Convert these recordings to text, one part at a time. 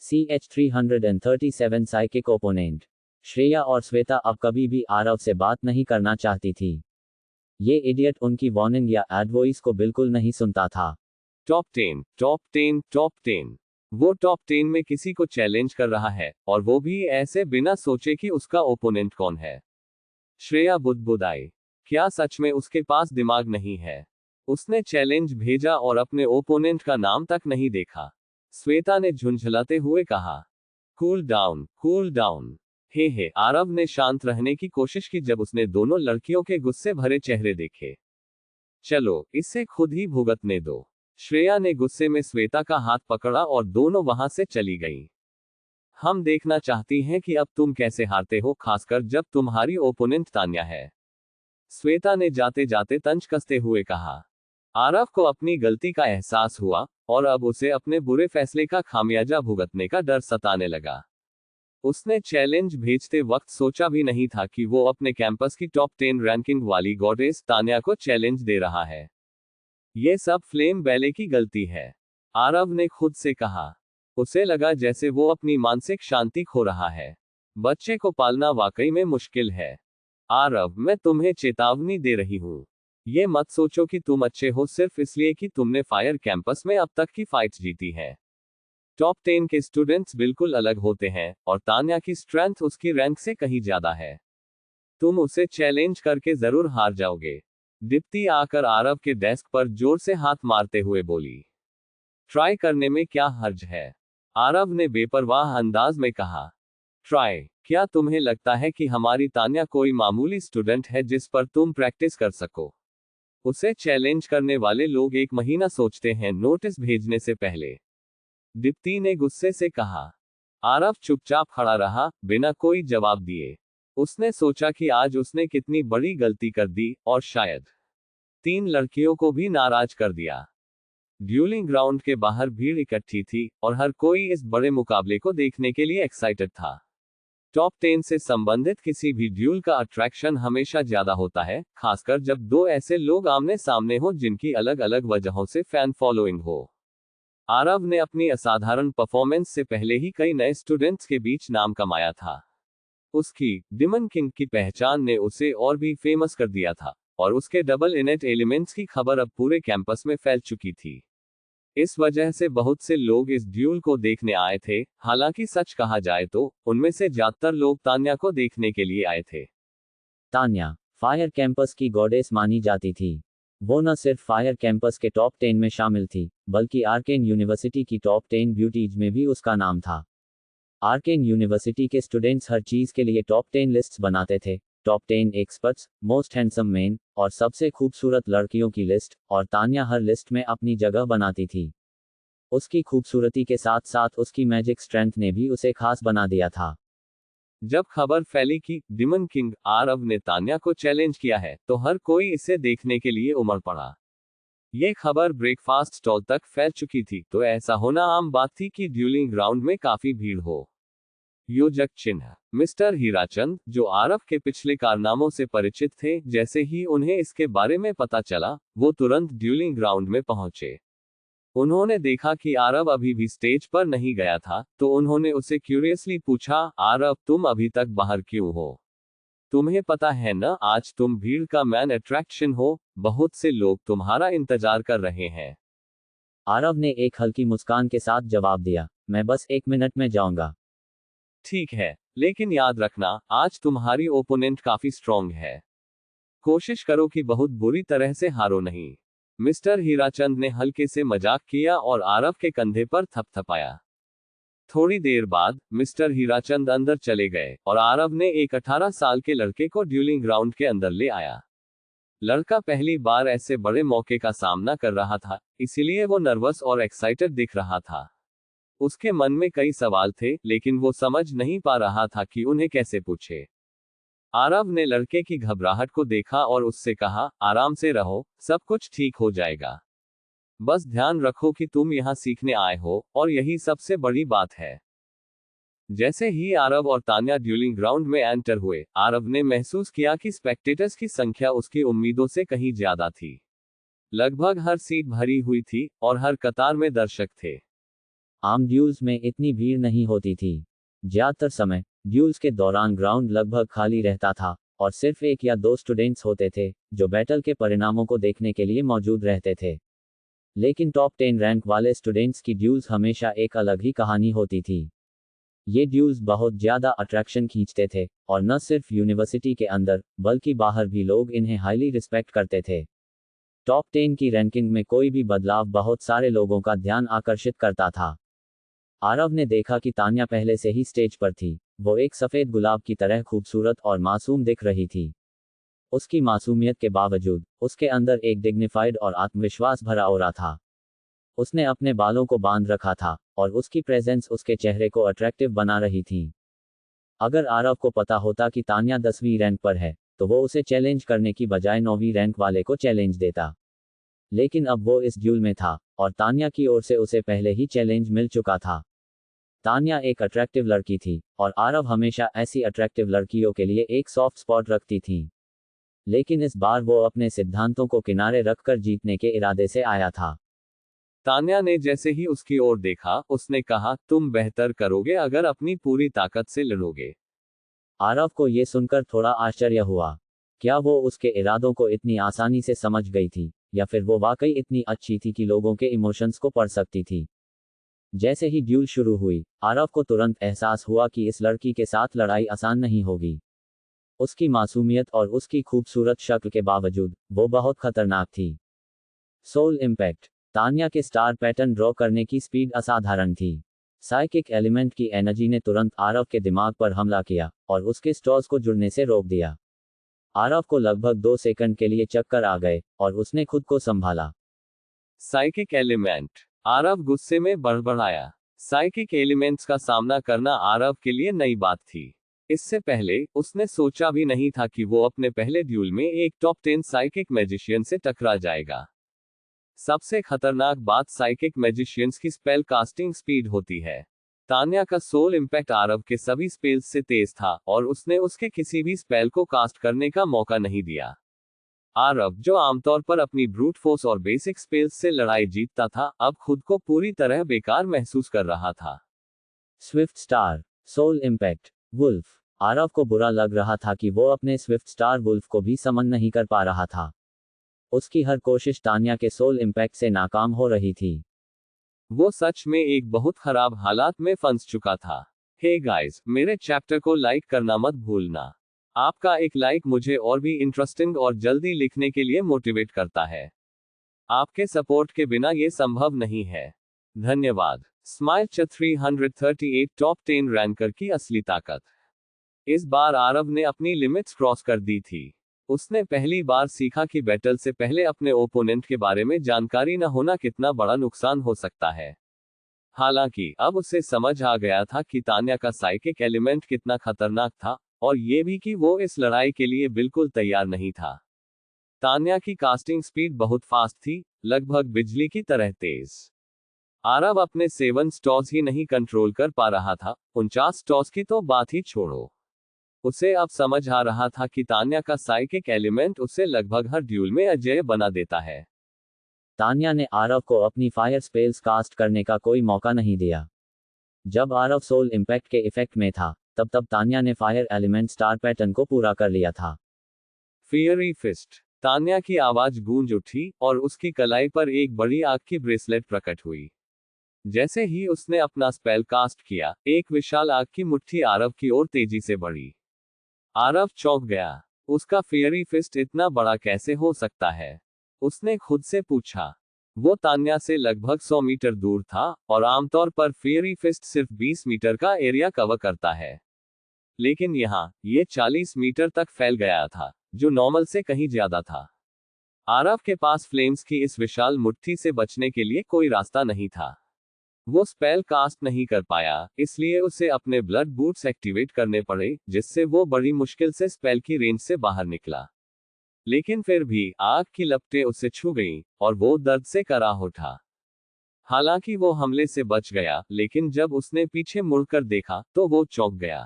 CH337 psychic opponent. Shreya और श्वेता अब कभी भी आरव से बात नहीं करना चाहती थी। ये इडियट उनकी वार्निंग या एडवाइस को बिल्कुल नहीं सुनता था। Top 10, top 10, top 10। वो टॉप 10 में किसी को चैलेंज कर रहा है, और वो भी ऐसे बिना सोचे कि उसका ओपोनेंट कौन है। श्रेया बुदबुदाई। क्या सच में उसके पास दिमाग नहीं है? उसने चैलेंज भेजा और अपने ओपोनेंट का नाम तक नहीं देखा। श्वेता ने झुंझलाते हुए कहा, कूल डाउन, कूल डाउन। हे, आरव ने शांत रहने की कोशिश की जब उसने दोनों लड़कियों के गुस्से भरे चेहरे देखे। चलो, इसे खुद ही भुगतने दो। श्रेया ने गुस्से में श्वेता का हाथ पकड़ा और दोनों वहां से चली गईं। हम देखना चाहती हैं कि अब तुम कैसे हारते हो, खासकर जब तुम्हारी ओपोनेंट तान्या है। श्वेता ने जाते जाते तंज कसते हुए कहा। आरव को अपनी गलती का एहसास हुआ, और अब उसे अपने बुरे फैसले का खामियाजा भुगतने का डर सताने लगा। उसने चैलेंज भेजते वक्त सोचा भी नहीं था कि वो अपने कैंपस की टॉप 10 रैंकिंग वाली गॉडेस तान्या को चैलेंज दे रहा है। ये सब फ्लेम बैले की गलती है, आरव ने खुद से कहा। उसे लगा जैसे वो अपनी मानसिक शांति खो रहा है। बच्चे को पालना वाकई में मुश्किल है। आरव, मैं तुम्हें चेतावनी दे रही हूं। ये मत सोचो कि तुम अच्छे हो सिर्फ इसलिए कि तुमने फायर कैंपस में अब तक की फाइट्स जीती है। टॉप 10 के स्टूडेंट्स बिल्कुल अलग होते हैं, और तान्या की स्ट्रेंथ उसकी रैंक से कहीं ज्यादा है। तुम उसे चैलेंज करके जरूर हार जाओगे। दीप्ति आकर आरव के डेस्क पर जोर से हाथ मारते हुए बोली। ट्राई करने में क्या हर्ज है? आरव ने बेपरवाह अंदाज में कहा। ट्राई? क्या तुम्हें लगता है कि हमारी तान्या कोई मामूली स्टूडेंट है जिस पर तुम प्रैक्टिस कर सको? उसे चैलेंज करने वाले लोग 1 महीना सोचते हैं नोटिस भेजने से पहले। दीप्ति ने गुस्से से कहा। आरव चुपचाप खड़ा रहा, बिना कोई जवाब दिए। उसने सोचा कि आज उसने कितनी बड़ी गलती कर दी, और शायद 3 लड़कियों को भी नाराज कर दिया। ड्यूलिंग ग्राउंड के बाहर भीड़ इकट्ठी थी, और हर कोई इस बड़े मुकाबले को देखने के लिए एक्साइटेड था। टॉप 10 से संबंधित किसी भी ड्यूल का अट्रैक्शन हमेशा ज्यादा होता है, खासकर जब 2 ऐसे लोग आमने सामने हो जिनकी अलग अलग वजहों से फैन फॉलोइंग हो। आरव ने अपनी असाधारण परफॉर्मेंस से पहले ही कई नए स्टूडेंट्स के बीच नाम कमाया था। उसकी डिमन किंग की पहचान ने उसे और भी फेमस कर दिया था, और उसके डबल इनेट एलिमेंट्स की खबर अब पूरे कैंपस में फैल चुकी थी। इस वजह से बहुत से लोग इस ड्यूल को देखने आए थे। हालांकि सच कहा जाए तो उनमें से ज्यादातर लोग तान्या को देखने के लिए आए थे। तान्या फायर कैंपस की गॉडेस मानी जाती थी। वो न सिर्फ फायर कैंपस के टॉप 10 में शामिल थी, बल्कि आर्केन यूनिवर्सिटी की टॉप 10 ब्यूटीज में भी उसका नाम था। आर्केन यूनिवर्सिटी के स्टूडेंट्स हर चीज के लिए टॉप 10 लिस्ट्स बनाते थे। Top 10 experts, most handsome main, और सबसे खूबसूरत लड़कियों की लिस्ट, और तान्या हर लिस्ट में अपनी जगह बनाती थी। उसकी खूबसूरती के साथ साथ उसकी मैजिक स्ट्रेंथ ने भी उसे खास बना दिया था। जब खबर फैली कि डिमन किंग आरव ने तान्या को चैलेंज किया है, तो हर कोई इसे देखने के लिए उमड़ पड़ा। ये खबर ब्रेकफास्ट स्टॉल तक फैल चुकी थी, तो ऐसा होना आम बात थी कि ड्यूलिंग ग्राउंड में काफी भीड़ हो। योजक चिन्ह। मिस्टर हीराचंद, जो आरव के पिछले कारनामों से परिचित थे, जैसे ही उन्हें इसके बारे में पता चला, वो तुरंत ड्यूलिंग ग्राउंड में पहुंचे। उन्होंने देखा कि आरव अभी भी स्टेज पर नहीं गया था, तो उन्होंने उसे क्यूरियसली पूछा, आरव, तुम अभी तक बाहर क्यों हो? तुम्हें पता है न, आज तुम भीड़ का मैन अट्रैक्शन हो, बहुत से लोग तुम्हारा इंतजार कर रहे हैं। आरव ने एक हल्की मुस्कान के साथ जवाब दिया, मैं बस 1 मिनट में जाऊंगा। ठीक है, लेकिन याद रखना, आज तुम्हारी ओपोनेंट काफी स्ट्रॉन्ग है। कोशिश करो कि बहुत बुरी तरह से हारो नहीं। मिस्टर हीराचंद ने हल्के से मजाक किया और आरव के कंधे पर थपथपाया। थोड़ी देर बाद मिस्टर हीराचंद अंदर चले गए, और आरव ने एक 18 साल के लड़के को ड्यूलिंग ग्राउंड के अंदर ले आया। लड़का पहली बार ऐसे बड़े मौके का सामना कर रहा था, इसीलिए वो नर्वस और एक्साइटेड दिख रहा था। उसके मन में कई सवाल थे, लेकिन वो समझ नहीं पा रहा था कि उन्हें कैसे पूछे। आरव ने लड़के की घबराहट को देखा और उससे कहा, आराम से रहो, सब कुछ ठीक हो जाएगा। बस ध्यान रखो कि तुम यहाँ सीखने आए हो, और यही सबसे बड़ी बात है। जैसे ही आरव और तान्या ड्यूलिंग ग्राउंड में एंटर हुए, आरव ने महसूस किया कि स्पेक्टेटर्स की संख्या उसकी उम्मीदों से कहीं ज्यादा थी। लगभग हर सीट भरी हुई थी, और हर कतार में दर्शक थे। आम ड्यूल्स में इतनी भीड़ नहीं होती थी। ज्यादातर समय ड्यूल्स के दौरान ग्राउंड लगभग खाली रहता था और सिर्फ एक या दो स्टूडेंट्स होते थे जो बैटल के परिणामों को देखने के लिए मौजूद रहते थे। लेकिन टॉप 10 रैंक वाले स्टूडेंट्स की ड्यूल्स हमेशा एक अलग ही कहानी होती थी। ये ड्यूल्स बहुत ज़्यादा अट्रैक्शन खींचते थे और न सिर्फ यूनिवर्सिटी के अंदर बल्कि बाहर भी लोग इन्हें हाईली रिस्पेक्ट करते थे। टॉप 10 की रैंकिंग में कोई भी बदलाव बहुत सारे लोगों का ध्यान आकर्षित करता था। आरव ने देखा कि तान्या पहले से ही स्टेज पर थी। वो एक सफ़ेद गुलाब की तरह खूबसूरत और मासूम दिख रही थी। उसकी मासूमियत के बावजूद उसके अंदर एक डिग्निफाइड और आत्मविश्वास भरा ऑरा था। उसने अपने बालों को बांध रखा था और उसकी प्रेजेंस उसके चेहरे को अट्रैक्टिव बना रही थी। अगर आरव को पता होता कि तान्या 10वीं रैंक पर है तो वो उसे चैलेंज करने की बजाय 9वीं रैंक वाले को चैलेंज देता। लेकिन अब वो इस ड्यूल में था और तान्या की ओर से उसे पहले ही चैलेंज मिल चुका था। तान्या एक अट्रैक्टिव लड़की थी और आरव हमेशा ऐसी अट्रैक्टिव लड़कियों के लिए एक सॉफ्ट स्पॉट रखती थी। लेकिन इस बार वो अपने सिद्धांतों को किनारे रखकर जीतने के इरादे से आया था। तान्या ने जैसे ही उसकी ओर देखा, उसने कहा, तुम बेहतर करोगे अगर अपनी पूरी ताकत से लड़ोगे। आरव को ये सुनकर थोड़ा आश्चर्य हुआ। क्या वो उसके इरादों को इतनी आसानी से समझ गई थी या फिर वो वाकई इतनी अच्छी थी कि लोगों के इमोशंस को पढ़ सकती थी। जैसे ही ड्यूल शुरू हुई, आरव को तुरंत एहसास हुआ कि इस लड़की के साथ लड़ाई आसान नहीं होगी। उसकी मासूमियत और उसकी खूबसूरत शक्ल के बावजूद वो बहुत खतरनाक थी। Soul impact. तान्या के स्टार पैटर्न ड्रॉ करने की स्पीड असाधारण थी। साइकिक एलिमेंट की एनर्जी ने तुरंत आरव के दिमाग पर हमला किया और उसके स्टॉर्स को जुड़ने से रोक दिया। आरव को लगभग 2 सेकंड के लिए चक्कर आ गए और उसने खुद को संभाला। Psychic element. आरव गुस्से में बड़बड़ाया। साइकिक एलिमेंट्स का सामना करना आरव के लिए नई बात थी। इससे पहले उसने सोचा भी नहीं था कि वो अपने पहले ड्यूल में एक टॉप 10 साइकिक मैजिशियन से टकरा जाएगा। सबसे खतरनाक बात साइकिक मैजिशियंस की स्पेल कास्टिंग स्पीड होती है। तान्या का सोल इम्पैक्ट आरव के सभी स्पेल्स से तेज था और उसने उसके किसी भी स्पेल को कास्ट करने का मौका नहीं दिया। आरव, जो आमतौर पर अपनी ब्रूट फोर्स और बेसिक स्पेल्स से लड़ाई जीतता था, अब खुद को पूरी तरह बेकार महसूस कर रहा था। Swift star. Soul impact. Wolf. Aarav को बुरा लग रहा था कि वो अपने स्विफ्ट स्टार वुल्फ को भी समन नहीं कर पा रहा था। उसकी हर कोशिश तान्या के सोल इम्पैक्ट से नाकाम हो रही थी। वो सच में एक बहुत खराब हालात में फंस चुका था। हे गाइस, मेरे चैप्टर को लाइक करना मत भूलना। आपका एक लाइक मुझे और भी इंटरेस्टिंग और जल्दी लिखने के लिए मोटिवेट करता है। आपके सपोर्ट के बिना ये संभव नहीं है। धन्यवाद। स्माइल 338 टॉप 10 रैंकर की असली ताकत। इस बार आरव ने अपनी लिमिट्स क्रॉस कर दी थी। उसने पहली बार सीखा कि बैटल से पहले अपने ओपोनेंट के बारे में जानकारी न होना कितना बड़ा नुकसान हो सकता है। हालांकि अब उसे समझ आ गया था कि तान्या का साइकिक एलिमेंट कितना खतरनाक था और ये भी कि वो इस लड़ाई के लिए बिल्कुल तैयार नहीं था। तान्या की कास्टिंग स्पीड बहुत फास्ट थी, लगभग बिजली की तरह तेज। आरव अपने 7 स्टॉर्स ही नहीं कंट्रोल कर पा रहा था, 49 स्टॉर्स की तो बात ही छोड़ो। उसे अब समझ आ रहा था कि तान्या का साइकिक एलिमेंट उसे लगभग हर ड्यूल में अजेय बना देता है। तान्या ने आरव को अपनी फायर स्पेल्स कास्ट करने का कोई मौका नहीं दिया। जब आरव सोल इम्पैक्ट के इफेक्ट में था, तब तान्या ने फायर एलिमेंट स्टार पैटर्न को पूरा कर लिया था। Fiery fist. तान्या की आवाज गूंज उठी और उसकी कलाई पर एक बड़ी आग की ब्रेसलेट प्रकट हुई। जैसे ही उसने अपना स्पेल कास्ट किया, एक विशाल आग की मुट्ठी आरव की ओर तेजी से बढ़ी। आरव चौंक गया। उसका फेयरी फिस्ट इतना बड़ा कैसे हो सकता है? उसने खुद से पूछा। वो तान्या से लगभग 100 मीटर दूर था और आमतौर पर फेयरी फिस्ट सिर्फ 20 मीटर का एरिया कवर करता है। लेकिन यहाँ, ये 40 मीटर तक फैल गया था, जो नॉर्मल से कहीं ज्यादा था। आरव के पास फ्लेम्स की इस विशाल मुट्ठी से बचने के लिए कोई रास्ता नहीं था। वो स्पेल कास्ट नहीं कर पाया, इसलिए उसे अपने ब्लड बूट्स एक्टिवेट करने पड़े, जिससे वो बड़ी मुश्किल से स्पेल की रेंज से बाहर निकला। लेकिन फिर भी आग की लपटें उसे छू गईं और वो दर्द से कराह उठा। हालांकि वो हमले से बच गया, लेकिन जब उसने पीछे मुड़कर देखा तो वो चौंक गया।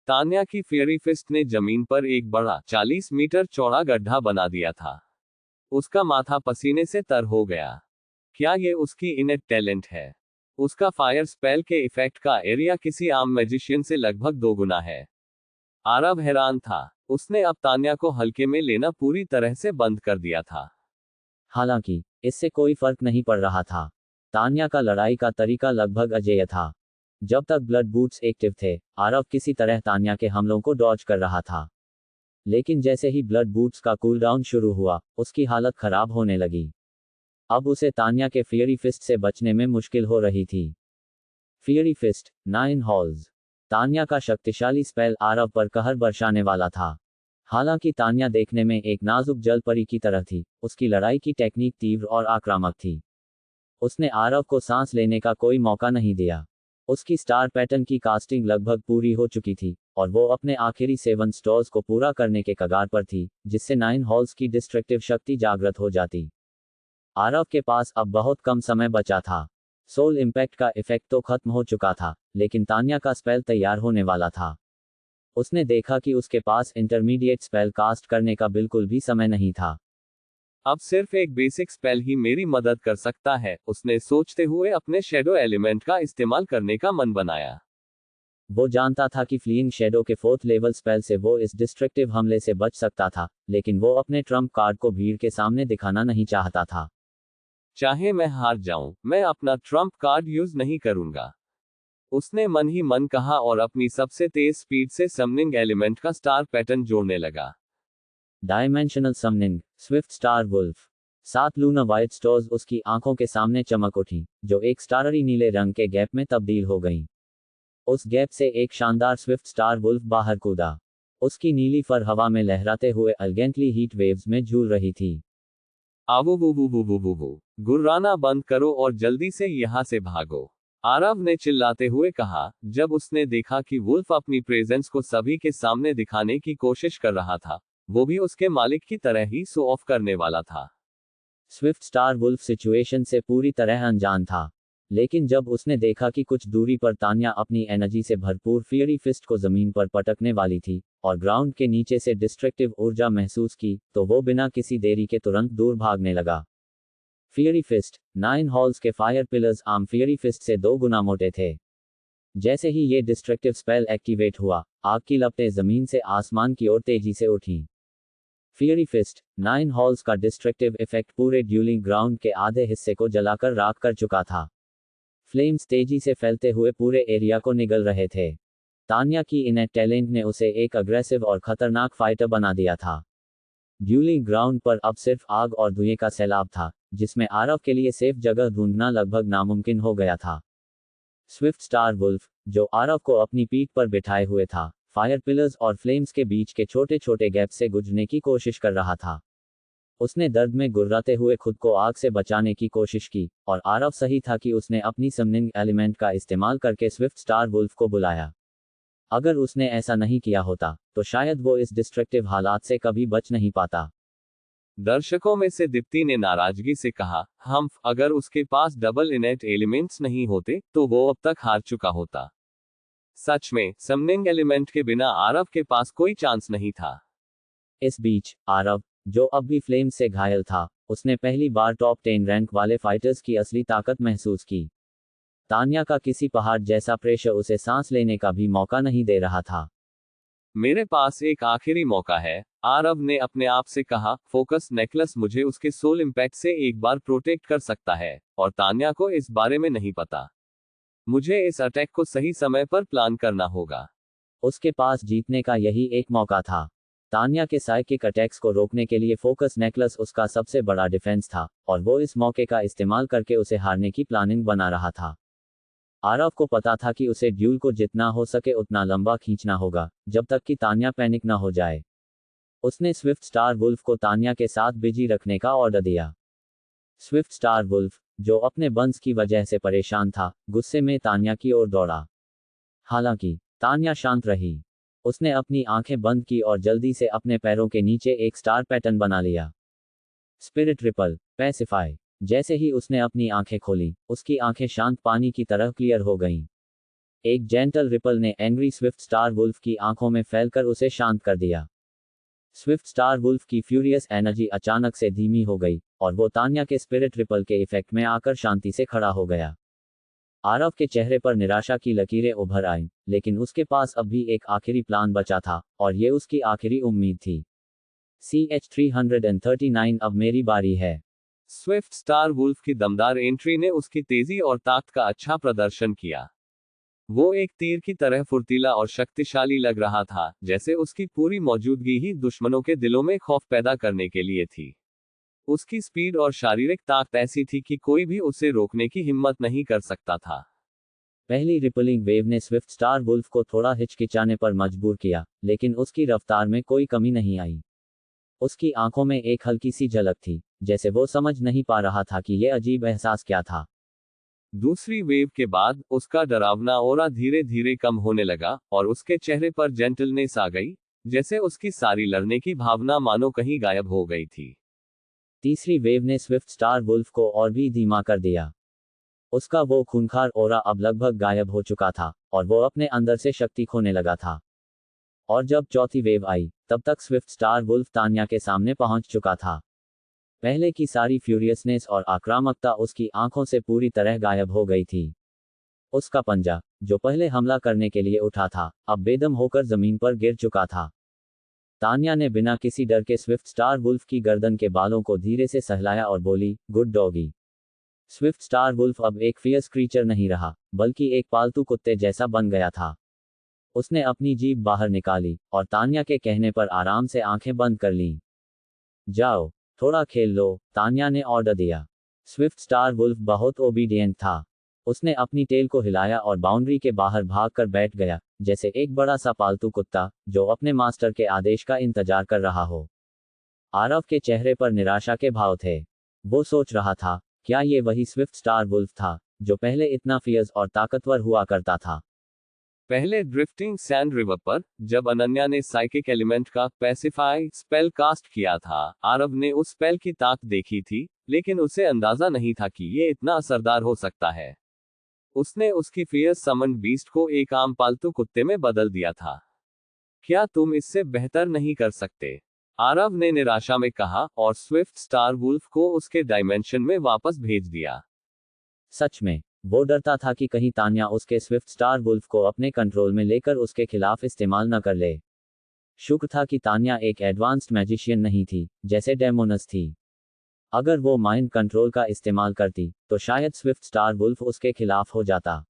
तान्या की फेयरी फिस्ट ने जमीन पर एक बड़ा 40 मीटर चौड़ा गड्ढा बना दिया था। उसका माथा पसीने से तर हो गया। क्या ये उसकी इनेट टैलेंट है? उसका फायर स्पेल के इफेक्ट का एरिया किसी आम मैजिशियन से लगभग 2 गुना है। आरव हैरान था। उसने अब तान्या को हल्के में लेना पूरी तरह से बंद कर दिया था। हालांकि इससे कोई फर्क नहीं पड़ रहा था। तान्या का लड़ाई का तरीका लगभग अजेय था। जब तक ब्लड बूट्स एक्टिव थे, आरव किसी तरह तान्या के हमलों को डॉज कर रहा था। लेकिन जैसे ही ब्लड बूट्स का कूलडाउन शुरू हुआ, उसकी हालत खराब होने लगी। अब उसे तान्या के फियरी फिस्ट से बचने में मुश्किल हो रही थी। Fiery fist, 9 halls. तान्या का शक्तिशाली स्पेल आरव पर कहर बरसाने वाला था। हालांकि तान्या देखने में एक नाजुक जल परी की तरह थी, उसकी लड़ाई की टेक्निक तीव्र और आक्रामक थी। उसने आरव को सांस लेने का कोई मौका नहीं दिया। उसकी स्टार पैटर्न की कास्टिंग लगभग पूरी हो चुकी थी, और वो अपने आखिरी 7 स्टोर्स को पूरा करने के कगार पर थी, जिससे 9 हॉल्स की डिस्ट्रक्टिव शक्ति जागृत हो जाती। आरव के पास अब बहुत कम समय बचा था। सोल इम्पैक्ट का इफेक्ट तो खत्म हो चुका था, लेकिन तान्या का स्पेल तैयार होने वाला था। उसने देखा कि उसके पास इंटरमीडिएट स्पेल कास्ट करने का बिल्कुल भी समय नहीं था। अब सिर्फ एक बेसिक स्पेल ही मेरी मदद कर सकता है, उसने सोचते हुए अपने शेडो एलिमेंट का इस्तेमाल करने का मन बनाया। वो जानता था कि फ्लीइंग शेडो के 4th लेवल स्पेल से वो इस डिस्ट्रक्टिव हमले से बच सकता था, लेकिन वो अपने ट्रम्प कार्ड को भीड़ के सामने दिखाना नहीं चाहता था। चाहे मैं हार जाऊं, मैं अपना ट्रम्प कार्ड यूज नहीं करूंगा, उसने मन ही मन कहा और अपनी सबसे तेज स्पीड से समनिंग एलिमेंट का स्टार पैटर्न जोड़ने लगा। Dimensional summoning, swift star wolf. 7 Luna white stores उसकी आंखों के सामने चमक उठी, जो एक स्टाररी नीले रंग के गैप में तब्दील हो गईं। उस गैप से एक शानदार स्विफ्ट स्टार वुल्फ बाहर कूदा। उसकी नीली फर हवा में लहराते हुए एलिगेंटली हीट वेव्स में झूल रही थी। आवो वो वो वो वो वो वो, गुर्राना बंद करो और जल्दी से यहाँ से भागो, आरव ने चिल्लाते हुए कहा, जब उसने देखा कि वुल्फ अपनी प्रेजेंस को सभी के सामने दिखाने की कोशिश कर रहा था, वो भी उसके मालिक की तरह ही शो ऑफ करने वाला था। स्विफ्ट स्टार वुल्फ सिचुएशन से पूरी तरह अनजान था, लेकिन जब उसने देखा कि कुछ दूरी पर तान्या अपनी एनर्जी से भरपूर फियरी फिस्ट को जमीन पर पटकने वाली थी, और ग्राउंड के नीचे से डिस्ट्रक्टिव ऊर्जा महसूस की, तो वो बिना किसी देरी के तुरंत दूर भागने लगा। फियरी फिस्ट, 9 हॉल्स के फायर पिलर्स आम फियरी फिस्ट से 2 गुना मोटे थे। जैसे ही ये डिस्ट्रक्टिव स्पेल एक्टिवेट हुआ, आग की लपटें जमीन से आसमान की ओर तेजी से उठीं। फियरी फिस्ट, 9 हॉल्स का डिस्ट्रक्टिव इफेक्ट पूरे ड्यूलिंग ग्राउंड के आधे हिस्से को जलाकर राख कर चुका था। फ्लेम्स तेजी से फैलते हुए पूरे एरिया को निगल रहे थे। तान्या की इनेट टैलेंट ने उसे एक अग्रेसिव और खतरनाक फाइटर बना दिया था। ड्यूलिंग ग्राउंड पर अब सिर्फ आग और धुएं का सैलाब था, जिसमें आरव के लिए सेफ जगह ढूंढना लगभग नामुमकिन हो गया था। स्विफ्ट स्टार वुल्फ, जो आरव को अपनी पीठ पर बिठाए हुए था, फायर पिलर्स और फ्लेम्स के बीच के छोटे छोटे गैप से गुजरने की कोशिश कर रहा था। उसने दर्द में गुर्राते हुए खुद को आग से बचाने की कोशिश की, और आरव सही था कि उसने अपनी समनिंग एलिमेंट का इस्तेमाल करके स्विफ्ट स्टार वुल्फ को बुलाया। अगर उसने ऐसा नहीं किया होता, तो शायद वो इस डिस्ट्रक्टिव हालात से कभी बच नहीं पाता। दर्शकों में से दीप्ति ने नाराजगी से कहा, अगर उसके पास डबल इनेट एलिमेंट्स नहीं होते, तो वो अब तक हार चुका होता। सच में, समनिंग एलिमेंट के बिना आरव के पास कोई चांस नहीं था। इस बीच, आरव, जो अब भी फ्लेम से घायल था, उसने पहली बार टॉप 10 रैंक वाले फाइटर्स की असली ताकत महसूस की। तान्या का किसी पहाड़ जैसा प्रेशर उसे सांस लेने का भी मौका नहीं दे रहा था। मेरे पास एक आखिरी मौका है, आरव ने अपने आप से कहा, फोकस नेकलेस मुझे उसके सोल इम्पैक्ट से एक बार प्रोटेक्ट कर सकता है, और तान्या को इस बारे में नहीं पता। मुझे इस अटैक को सही समय पर प्लान करना होगा। उसके पास जीतने का यही एक मौका था। तान्या के साइकिक अटैक्स को रोकने के लिए फोकस नेकलेस उसका सबसे बड़ा डिफेंस था, और वो इस मौके का इस्तेमाल करके उसे हारने की प्लानिंग बना रहा था। आरव को पता था कि उसे ड्यूल को जितना हो सके उतना लंबा खींचना होगा, जब तक कि तान्या पैनिक न हो जाए। उसने स्विफ्ट स्टार वुल्फ को तान्या के साथ बिजी रखने का ऑर्डर दिया। स्विफ्ट स्टार वुल्फ, जो अपने बंस की वजह से परेशान था, गुस्से में तान्या की ओर दौड़ा। हालांकि तान्या शांत रही। उसने अपनी आंखें बंद की और जल्दी से अपने पैरों के नीचे एक स्टार पैटर्न बना लिया। Spirit ripple, pacify. जैसे ही उसने अपनी आंखें खोली, उसकी आंखें शांत पानी की तरह क्लियर हो गईं। एक जेंटल रिपल ने एंग्री स्विफ्ट स्टार वुल्फ की आंखों में फैलकर उसे शांत कर दिया। स्विफ्ट स्टार वुल्फ की फ्यूरियस एनर्जी अचानक से धीमी हो गई, और वो तान्या के स्पिरिट रिपल के इफेक्ट में आकर शांति से खड़ा हो गया। आरव के चेहरे पर निराशा की लकीरें उभर आईं, लेकिन उसके पास अब भी एक आखिरी प्लान बचा था, और ये उसकी आखिरी उम्मीद थी। CH-339 अब मेरी बारी है। स्विफ्ट स्टार वुल्फ की दमदार एंट्री ने उसकी तेजी और ताकत का अच्छा प्रदर्शन किया। वो एक तीर की तरह फुर्तीला और शक्तिशाली लग रहा था, जैसे उसकी पूरी मौजूदगी ही दुश्मनों के दिलों में खौफ पैदा करने के लिए थी। उसकी स्पीड और शारीरिक ताकत ऐसी थी कि कोई भी उसे रोकने की हिम्मत नहीं कर सकता था। पहली रिपलिंग वेव ने स्विफ्ट स्टार वुल्फ को थोड़ा हिचकिचाने पर मजबूर किया, लेकिन उसकी रफ्तार में कोई कमी नहीं आई। उसकी आंखों में एक हल्की सी झलक थी, जैसे वो समझ नहीं पा रहा था कि यह अजीब एहसास क्या था। दूसरी वेव के बाद उसका डरावना ऑरा धीरे धीरे कम होने लगा और उसके चेहरे पर जेंटलनेस आ गई, जैसे उसकी सारी लड़ने की भावना मानो कहीं गायब हो गई थी। तीसरी वेव ने स्विफ्ट स्टार वुल्फ को और भी धीमा कर दिया। उसका वो खूंखार ऑरा अब लगभग गायब हो चुका था, और वो अपने अंदर से शक्ति खोने लगा था। और जब चौथी वेव आई, तब तक स्विफ्ट स्टार वुल्फ तान्या के सामने पहुंच चुका था। पहले की सारी फ्यूरियसनेस और आक्रामकता उसकी आंखों से पूरी तरह गायब हो गई थी। उसका पंजा, जो पहले हमला करने के लिए उठा था, अब बेदम होकर जमीन पर गिर चुका था। तान्या ने बिना किसी डर के स्विफ्ट स्टार वुल्फ की गर्दन के बालों को धीरे से सहलाया और बोली, good doggy. Swift star wolf अब एक फियर्स क्रीचर नहीं रहा, बल्कि एक पालतू कुत्ते जैसा बन गया था। उसने अपनी जीभ बाहर निकाली, और तान्या के कहने पर आराम से आंखें बंद कर लीं। जाओ, थोड़ा खेल लो, तान्या ने ऑर्डर दिया। स्विफ्ट स्टार वुल्फ बहुत ओबीडियंट था। उसने अपनी टेल को हिलाया और बाउंड्री के बाहर भागकर बैठ गया, जैसे एक बड़ा सा पालतू कुत्ता, जो अपने मास्टर के आदेश का इंतजार कर रहा हो। आरव के चेहरे पर निराशा के भाव थे। वो सोच रहा था, क्या ये वही स्विफ्ट स्टार वुल्फ था, जो पहले इतना फियर्स और ताकतवर हुआ करता था। पहले ड्रिफ्टिंग सैंड रिवर पर, जब अनन्या ने साइकिक एलिमेंट का पैसिफाई स्पेल कास्ट किया था, आरव ने उस स्पेल की ताकत देखी थी, लेकिन उसे अंदाजा नहीं था कि ये इतना असरदार हो सकता है। उसने उसकी फियर्स समन बीस्ट को एक आम पालतू कुत्ते में बदल दिया था। क्या तुम इससे बेहतर नहीं कर सकते? आरव ने निराशा में कहा, और स्विफ्ट स्टार वुल्फ को उसके डायमेंशन में वापस भेज दिया। सच में, वो डरता था कि कहीं तान्या उसके स्विफ्ट स्टार वुल्फ को अपने कंट्रोल में लेकर उसके खिलाफ इस्तेमाल न कर ले। शुक्र था कि तान्या एक एडवांस्ड मैजिशियन नहीं थी, जैसे डेमोनस थी। अगर वो माइंड कंट्रोल का इस्तेमाल करती, तो शायद स्विफ्ट स्टार वुल्फ उसके खिलाफ हो जाता।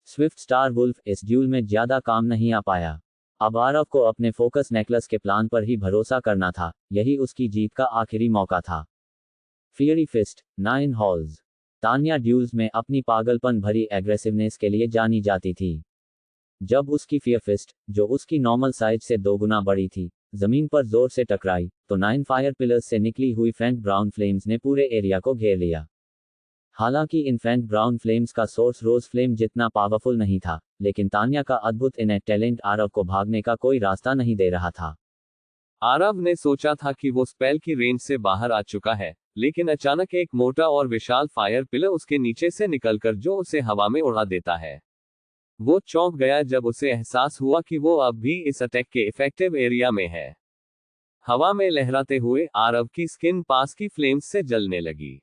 स्विफ्ट स्टार वुल्फ इस ड्यूल में ज्यादा काम नहीं आ पाया। अब आरव को अपने फोकस नेकलेस के प्लान पर ही भरोसा करना था, यही उसकी जीत का आखिरी मौका था। Fiery fist, 9 halls. Tanya duels में अपनी पागलपन भरी एग्रेसिवनेस के लिए जानी जाती थी। जब उसकी फियर फिस्ट, जो उसकी नॉर्मल साइज से 2 गुना बड़ी थी, जमीन पर जोर से टकराई, तो 9 फायर पिलर्स से निकली हुई फेंट ब्राउन फ्लेम्स ने पूरे एरिया को घेर लिया। हालांकि इन फेंट ब्राउन फ्लेम्स का सोर्स रोज फ्लेम जितना पावरफुल नहीं था, लेकिन तान्या का अद्भुत इनेट टैलेंट आरव को भागने का कोई रास्ता नहीं दे रहा था। आरव ने सोचा था कि वो स्पेल की रेंज से बाहर आ चुका है, लेकिन अचानक एक मोटा और विशाल फायर पिलर उसके नीचे से निकलकर जो उसे हवा में उड़ा देता है। वो चौंक गया जब उसे एहसास हुआ कि वो अब भी इस अटैक के इफेक्टिव एरिया में है। हवा में लहराते हुए आरव की स्किन पास की फ्लेम्स से जलने लगी।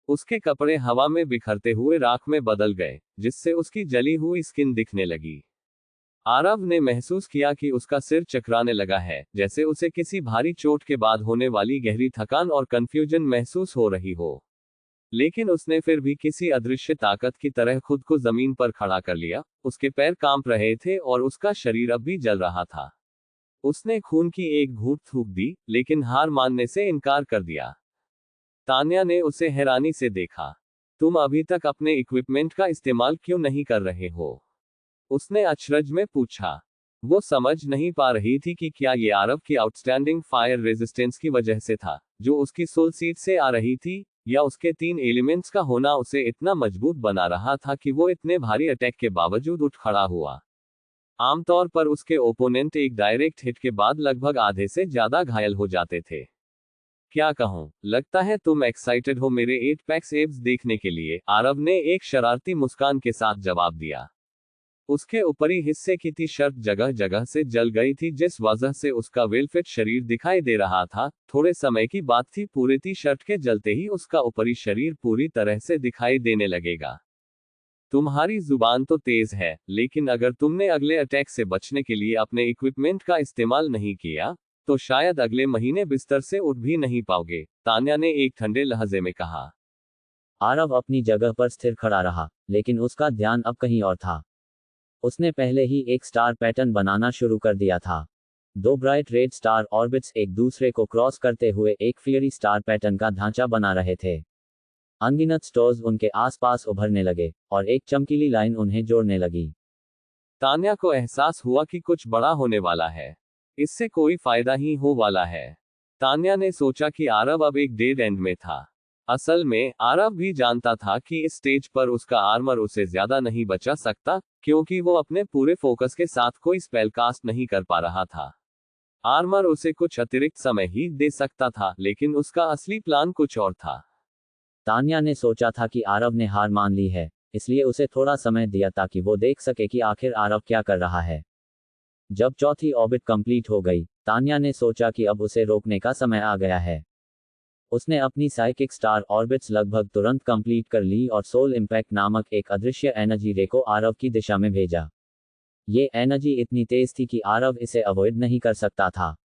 उसके कपड़े हवा में बिखरते हुए राख में बदल गए, जिससे उसकी जली हुई स्किन दिखने लगी। आरव ने महसूस किया कि उसका सिर चकराने लगा है, जैसे उसे किसी भारी चोट के बाद होने वाली गहरी थकान और कंफ्यूजन महसूस हो रही हो। लेकिन उसने फिर भी किसी अदृश्य ताकत की तरह खुद को जमीन पर खड़ा कर लिया। उसके पैर कांप रहे थे और उसका शरीर अब भी जल रहा था। उसने खून की एक घूंट थूक दी, लेकिन हार मानने से इनकार कर दिया। तान्या ने उसे हैरानी से देखा। तुम अभी तक अपने इक्विपमेंट का इस्तेमाल क्यों नहीं कर रहे हो? उसने अचरज में पूछा। वो समझ नहीं पा रही थी कि क्या ये आरव की आउटस्टैंडिंग फायर रेजिस्टेंस की वजह से था, जो उसकी सोल सीड से आ रही थी, या उसके 3 एलिमेंट्स का होना उसे इतना मजबूत बना रहा था कि वो इतने भारी अटैक के बावजूद उठ खड़ा हुआ। आमतौर पर उसके ओपोनेंट एक डायरेक्ट हिट के बाद लगभग आधे से ज्यादा घायल हो जाते थे। क्या कहूं, लगता है तुम एक्साइटेड हो मेरे 8 पैक्स एब्स देखने के लिए, आरव ने एक शरारती मुस्कान के साथ जवाब दिया। उसके ऊपरी हिस्से की टी शर्ट जगह जगह से जल गई थी, जिस वजह से उसका वेलफिट शरीर दिखाई दे रहा था। थोड़े समय की बात थी, पूरे टी शर्ट के जलते ही उसका ऊपरी शरीर पूरी तरह से दिखाई देने लगेगा। तुम्हारी जुबान तो तेज है, लेकिन अगर तुमने अगले अटैक से बचने के लिए अपने इक्विपमेंट का इस्तेमाल नहीं किया, तो शायद अगले महीने बिस्तर से उठ भी नहीं पाओगे, तान्या ने एक ठंडे लहजे में कहा। आरव अपनी जगह पर स्थिर खड़ा रहा, लेकिन उसका ध्यान अब कहीं और था। उसने पहले ही एक स्टार पैटर्न बनाना शुरू कर दिया था। दो ब्राइट रेड स्टार ऑर्बिट्स एक दूसरे को क्रॉस करते हुए एक फियरी स्टार पैटर्न का ढांचा बना रहे थे। अनगिनत स्टार्स उनके आसपास उभरने लगे, और एक चमकीली लाइन उन्हें जोड़ने लगी। तान्या को एहसास हुआ कि कुछ बड़ा होने वाला है। इससे कोई फायदा ही हो वाला है। तान्या ने सोचा कि आरव अब एक डेड एंड में था। असल में आरव भी जानता था कि इस स्टेज पर उसका आर्मर उसे ज्यादा नहीं बचा सकता, क्योंकि वो अपने पूरे फोकस के साथ कोई स्पेल कास्ट नहीं कर पा रहा था। आर्मर उसे कुछ अतिरिक्त समय ही दे सकता था, लेकिन उसका असली प्लान कुछ और था। तान्या ने सोचा था कि आरव ने हार मान ली है, इसलिए उसे थोड़ा समय दिया ताकि वो देख सके कि आखिर आरव क्या कर रहा है। जब चौथी ऑर्बिट कंप्लीट हो गई, तान्या ने सोचा कि अब उसे रोकने का समय आ गया है। उसने अपनी साइकिक स्टार ऑर्बिट्स लगभग तुरंत कंप्लीट कर ली और सोल इंपैक्ट नामक एक अदृश्य एनर्जी रे को आरव की दिशा में भेजा। ये एनर्जी इतनी तेज थी कि आरव इसे अवॉइड नहीं कर सकता था।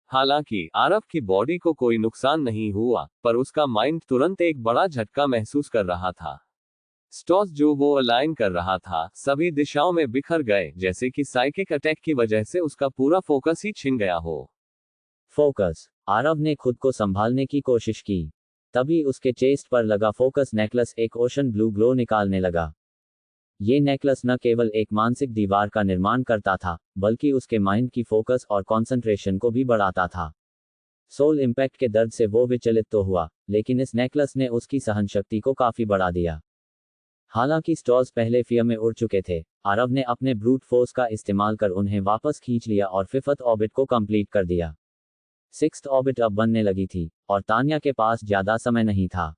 हालांकि आरव की बॉडी को कोई नुकसान नहीं हुआ, पर उसका माइंड तुरंत एक बड़ा झटका महसूस कर रहा था। स्टॉस जो वो अलाइन कर रहा था, सभी दिशाओं में बिखर गए, जैसे कि साइकिक अटैक की वजह से उसका पूरा फोकस ही छिन गया हो। फोकस। आरव ने खुद को संभालने की कोशिश की। तभी उसके चेस्ट पर लगा फोकस नेकलेस एक ओशन ब्लू ग्लो निकालने लगा। ये नेकलेस न केवल एक मानसिक दीवार का निर्माण करता था, बल्कि उसके माइंड की फोकस और कंसंट्रेशन को भी बढ़ाता था। सोल इंपैक्ट के दर्द से वो विचलित तो हुआ, लेकिन इस नेकलेस ने उसकी सहनशक्ति को काफी बढ़ा दिया। हालांकि स्टॉर्स पहले फियर में उड़ चुके थे, आरव ने अपने ब्रूट फोर्स का इस्तेमाल कर उन्हें वापस खींच लिया और फिफ्थ ऑर्बिट को कंप्लीट कर दिया। सिक्स्थ ऑर्बिट अब बनने लगी थी, और तान्या के पास ज्यादा समय नहीं था।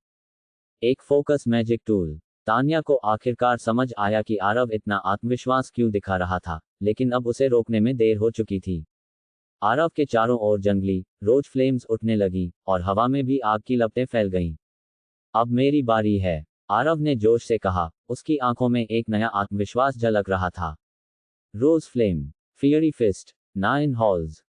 एक फोकस मैजिक टूल। तान्या को आखिरकार समझ आया कि आरव इतना आत्मविश्वास क्यों दिखा रहा था, लेकिन अब उसे रोकने में देर हो चुकी थी। आरव के चारों ओर जंगली रोज फ्लेम्स उठने लगी, और हवा में भी आग की लपटें फैल गईं। अब मेरी बारी है, आरव ने जोश से कहा। उसकी आंखों में एक नया आत्मविश्वास झलक रहा था। रोज फ्लेम, फियरी फिस्ट, 9 हॉल्स।